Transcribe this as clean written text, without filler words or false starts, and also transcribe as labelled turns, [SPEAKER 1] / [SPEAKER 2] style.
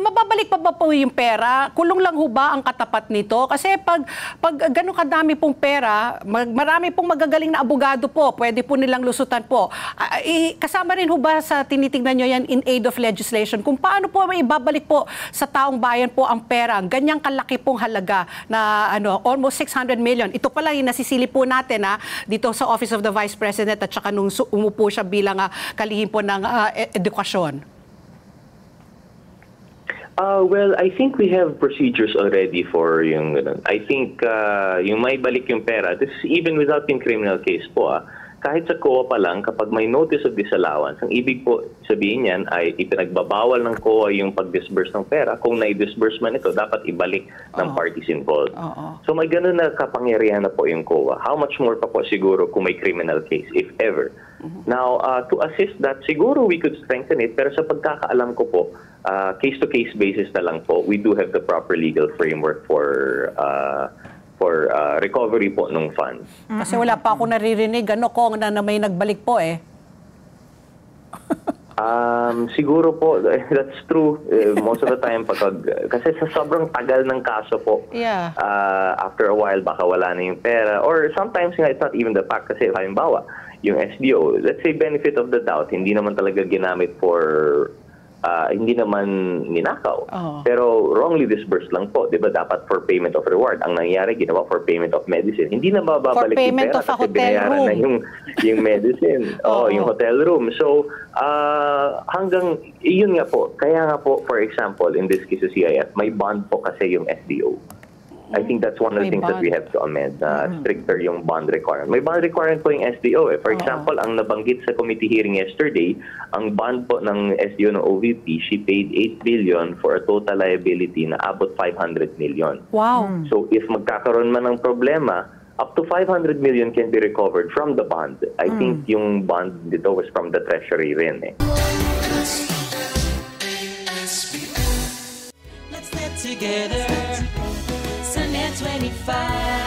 [SPEAKER 1] mababalik pa ba po yung pera? Kulong lang ho ba ang katapat nito? Kasi pag gano'ng kadami pong pera, marami pong magagaling na abogado po, pwede po nilang lusutan po. Kasama rin ho ba sa tinitingnan nyo yan in aid of legislation? Kung paano po may ibabalik po sa taong bayan po ang pera, ganyang kalaki pong halaga na almost 600 million. Ito pala yung nasisili po natin dito sa Office of the Vice President at saka nung umupo siya bilang kalihim po ng edukasyon.
[SPEAKER 2] Well, I think we have procedures already for yung I think yung may balik yung pera, this is even without yung criminal case po. Kahit sa COA pa lang, kapag may notice of disallowance, ang ibig po sabihin yan ay ipinagbabawal ng COA yung pag-disburse ng pera. Kung na-disburse man ito, dapat ibalik ng parties involved. So may ganun na kapangyarihan na po yung COA. How much more pa po siguro kung may criminal case, if ever. Now, to assist that, siguro we could strengthen it, pero sa pagkakaalam ko po, case-to-case basis na lang po, we do have the proper legal framework for recovery po ng funds.
[SPEAKER 1] Kasi wala pa ako naririnig, Kong, na may nagbalik po eh.
[SPEAKER 2] Siguro po, that's true. Most of the time, kasi sa sobrang tagal ng kaso po, after a while, baka wala na yung pera. Or sometimes, it's not even the fact. Kasi halimbawa, yung SDO, let's say benefit of the doubt, hindi naman talaga ginamit for hindi naman ninakaw. Pero wrongly disbursed lang po. Diba dapat for payment of reward. Ang nangyari, ginawa for payment of medicine. Hindi na mababalik yung pera kasi binayaran na yung medicine. Yung hotel room. So, hanggang, yun nga po. Kaya nga po, for example, in this case sa CIF, may bond po kasi yung SDO. I think that's one of the things that we have to amend. Stricter yung bond requirement. May bond requirement po yung SDO. For example, ang nabanggit sa committee hearing yesterday, ang bond po ng SDO ng OVP, she paid 8 billion for a total liability na abot 500 million.
[SPEAKER 1] Wow.
[SPEAKER 2] So if magkakaroon man ng problema, up to 500 million can be recovered from the bond. I think yung bond dito was from the treasury rin eh.
[SPEAKER 3] Let's get together. 25